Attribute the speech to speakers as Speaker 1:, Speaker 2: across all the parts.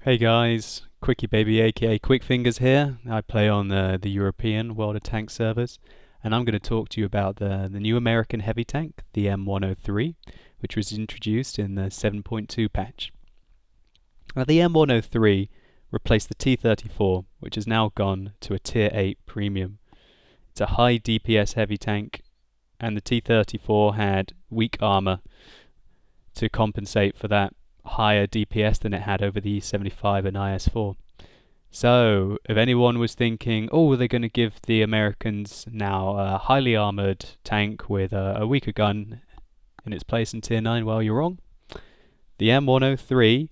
Speaker 1: Hey guys, QuickyBaby aka QuickFingers here. I play on the European World of Tanks servers, and I'm going to talk to you about the new American heavy tank, the M103, which was introduced in the 7.2 patch. Now the M103 replaced the T-34, which has now gone to a Tier 8 premium. It's a high DPS heavy tank, and the T-34 had weak armor to compensate for that higher DPS than it had over the E75 and IS4. So, if anyone was thinking, oh, they're going to give the Americans now a highly armoured tank with a weaker gun in its place in Tier 9, well, you're wrong. The M103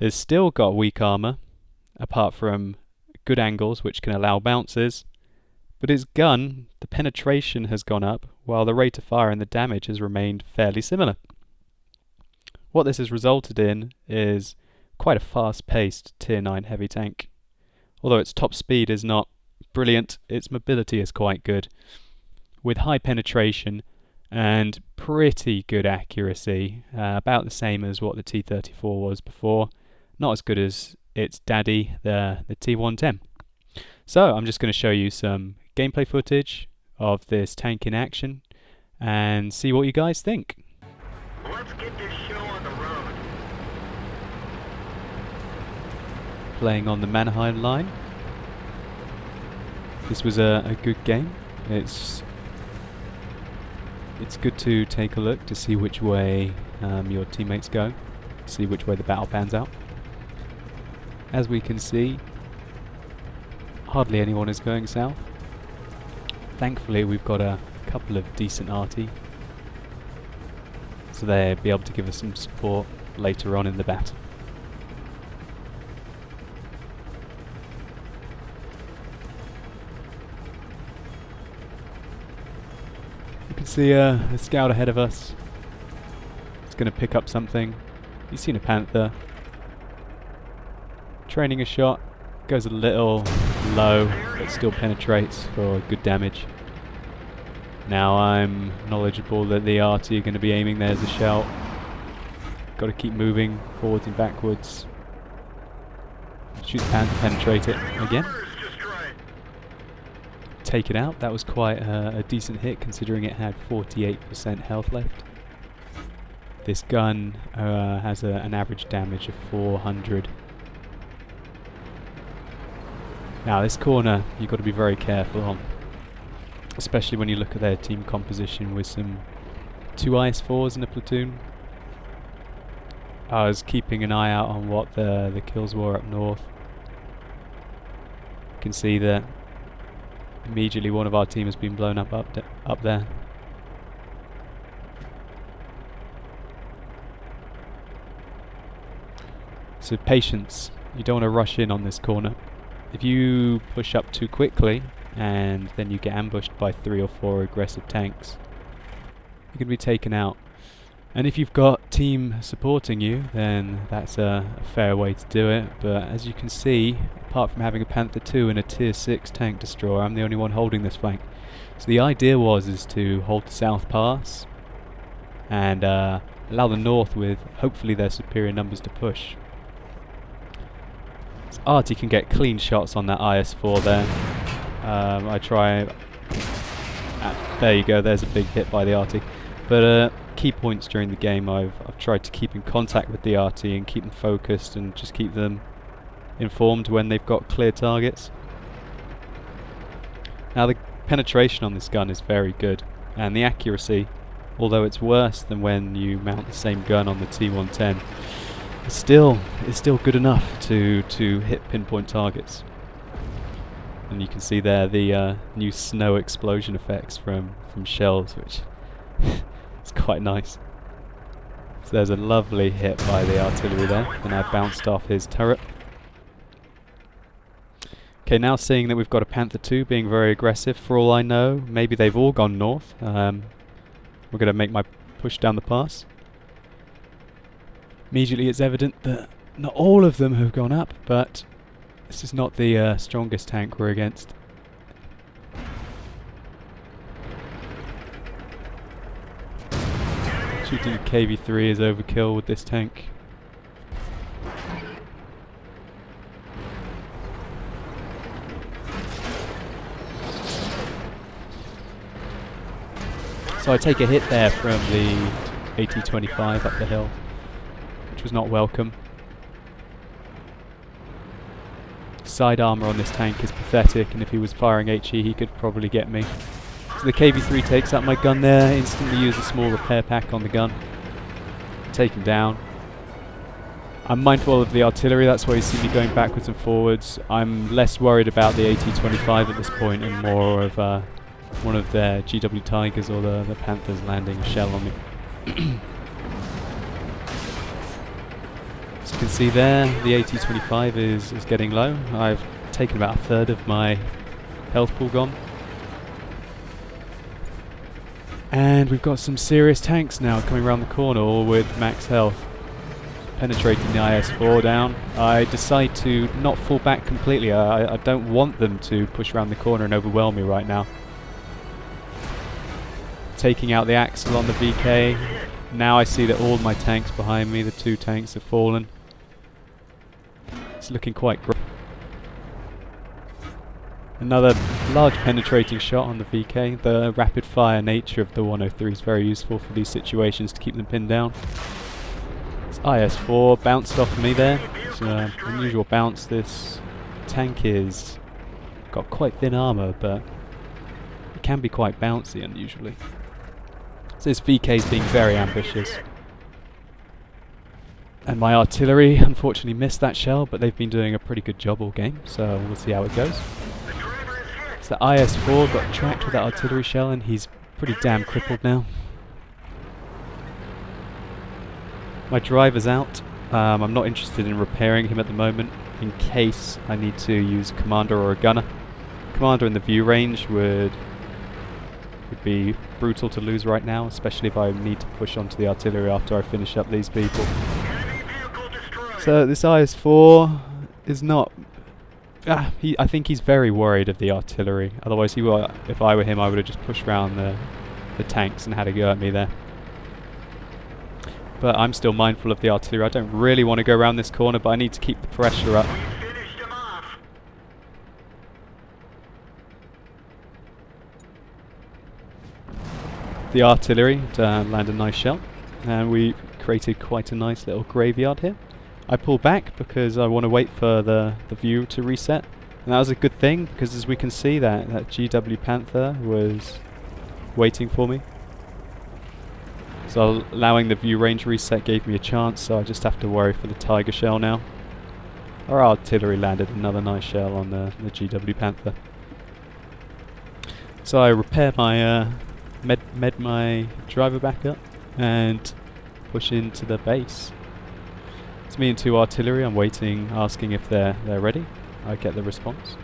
Speaker 1: has still got weak armour, apart from good angles which can allow bounces, but its gun, the penetration has gone up, while the rate of fire and the damage has remained fairly similar. What this has resulted in is quite a fast-paced Tier 9 heavy tank. Although its top speed is not brilliant, its mobility is quite good, with high penetration and pretty good accuracy, about the same as what the T-34 was before, not as good as its daddy, the T-110. So I'm just going to show you some gameplay footage of this tank in action and see what you guys think.
Speaker 2: Let's get this show on the road.
Speaker 1: Playing on the Mannheim line. This was a good game. It's good to take a look to see which way your teammates go, see which way the battle pans out. As we can see, hardly anyone is going south. Thankfully we've got a couple of decent arty, so they'll be able to give us some support later on in the battle. You can see a scout ahead of us. It's going to pick up something. He's seen a panther. Training a shot. Goes a little low, but still penetrates for good damage. Now I'm knowledgeable that the arty are going to be aiming. There's a shout. Got to keep moving forwards and backwards. Shoot the panther, penetrate it again. Take it out. That was quite a decent hit considering it had 48% health left. This gun has an average damage of 400. Now this corner you've got to be very careful on, especially when you look at their team composition with some 2 IS4s in a platoon. I was keeping an eye out on what the kills were up north. You can see that immediately one of our team has been blown up there. So patience, you don't want to rush in on this corner. If you push up too quickly and then you get ambushed by 3 or 4 aggressive tanks, you can be taken out. And if you've got team supporting you, then that's a fair way to do it. But as you can see, apart from having a Panther 2 and a Tier 6 tank destroyer, I'm the only one holding this flank. So the idea is to hold the south pass and allow the north with hopefully their superior numbers to push. So arty can get clean shots on that IS4 there. I try. There you go. There's a big hit by the arty. But key points during the game, I've tried to keep in contact with the arty and keep them focused and just keep them informed when they've got clear targets. Now the penetration on this gun is very good, and the accuracy, although it's worse than when you mount the same gun on the T110, it's still good enough to hit pinpoint targets. And you can see there the new snow explosion effects from shells, which is quite nice. So there's a lovely hit by the artillery there, and I bounced off his turret. Okay, now seeing that we've got a Panther 2 being very aggressive, for all I know, maybe they've all gone north. We're going to make my push down the pass. Immediately it's evident that not all of them have gone up, but this is not the strongest tank we're against. Shooting a KV-3 is overkill with this tank. So I take a hit there from the AT-25 up the hill, which was not welcome. Side armor on this tank is pathetic, and if he was firing HE he could probably get me. So the KV-3 takes out my gun there, instantly use a small repair pack on the gun. Take him down. I'm mindful of the artillery, that's why you see me going backwards and forwards. I'm less worried about the AT-25 at this point and more of one of their GW Tigers or the Panthers landing a shell on me. As you can see there, the AT-25 is getting low. I've taken about a third of my health pool gone. And we've got some serious tanks now coming around the corner, all with max health. Penetrating the IS-4 down. I decide to not fall back completely. I don't want them to push around the corner and overwhelm me right now. Taking out the Axle on the VK. Now I see that all my tanks behind me, the 2 tanks, have fallen. It's looking quite great. Another large penetrating shot on the VK. The rapid fire nature of the 103 is very useful for these situations to keep them pinned down. This IS-4 bounced off me there. It's an unusual bounce. This tank is got quite thin armour, but it can be quite bouncy unusually. So this VK is being very ambitious. And my artillery unfortunately missed that shell, but they've been doing a pretty good job all game, so we'll see how it goes. So the IS-4 got tracked with that artillery shell and he's pretty damn crippled now. My driver's out. I'm not interested in repairing him at the moment in case I need to use a commander or a gunner. Commander in the view range would be brutal to lose right now, especially if I need to push onto the artillery after I finish up these people. So this IS-4 is not... I think he's very worried of the artillery. Otherwise, if I were him, I would have just pushed around the tanks and had a go at me there. But I'm still mindful of the artillery. I don't really want to go around this corner, but I need to keep the pressure up. The artillery landed a nice shell, and we created quite a nice little graveyard here. I pull back because I want to wait for the view to reset, and that was a good thing because as we can see that GW Panther was waiting for me. So allowing the view range reset gave me a chance, so I just have to worry for the Tiger shell now. Our artillery landed another nice shell on the GW Panther. So I repair my med my driver back up and push into the base. It's me and 2 artillery. I'm waiting, asking if they're ready. I get the response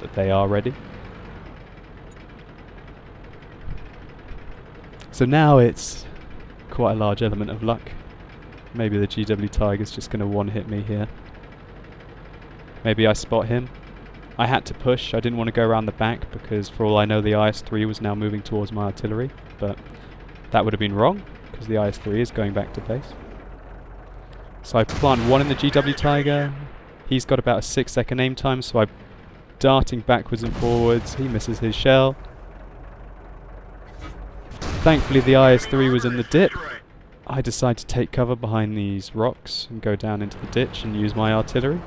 Speaker 1: that they are ready. So now it's quite a large element of luck. Maybe the GW Tiger's just going to one-hit me here. Maybe I spot him. I had to push. I didn't want to go around the back because for all I know the IS-3 was now moving towards my artillery, but that would have been wrong because the IS-3 is going back to base. So I plant 1 in the GW Tiger. He's got about a 6-second aim time, so I'm darting backwards and forwards. He misses his shell. Thankfully the IS-3 was in the dip. I decide to take cover behind these rocks and go down into the ditch and use my artillery.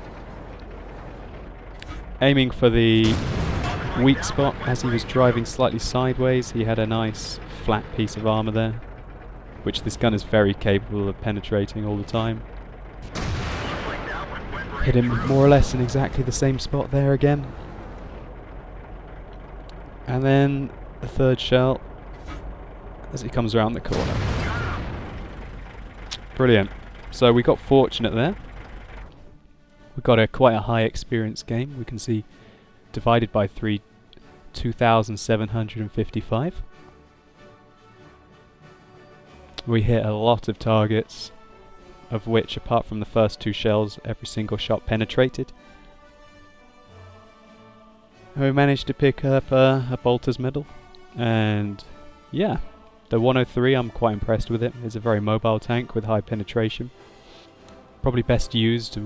Speaker 1: Aiming for the weak spot as he was driving slightly sideways. He had a nice flat piece of armor there, which this gun is very capable of penetrating all the time. Hit him more or less in exactly the same spot there again. And then the 3rd shell as he comes around the corner. Brilliant. So we got fortunate there. We got quite a high experience game. We can see divided by 3, 2,755. We hit a lot of targets, of which apart from the first 2 shells, every single shot penetrated. And we managed to pick up a Boelter's medal, and yeah, the 103, I'm quite impressed with it. It's a very mobile tank with high penetration. Probably best used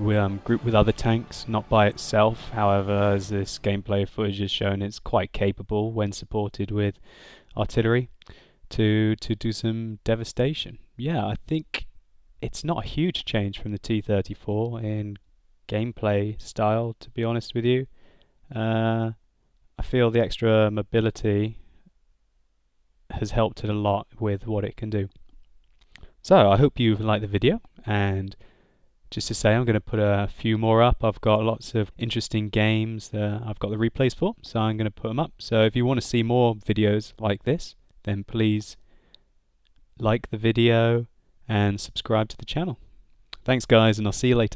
Speaker 1: grouped with other tanks, not by itself. However, as this gameplay footage has shown, it's quite capable when supported with artillery. to do some devastation. Yeah, I think it's not a huge change from the T-34 in gameplay style, to be honest with you. I feel the extra mobility has helped it a lot with what it can do. So I hope you've liked the video, and just to say, I'm going to put a few more up. I've got lots of interesting games that I've got the replays for, so I'm going to put them up. So if you want to see more videos like this, then please like the video and subscribe to the channel. Thanks guys, and I'll see you later.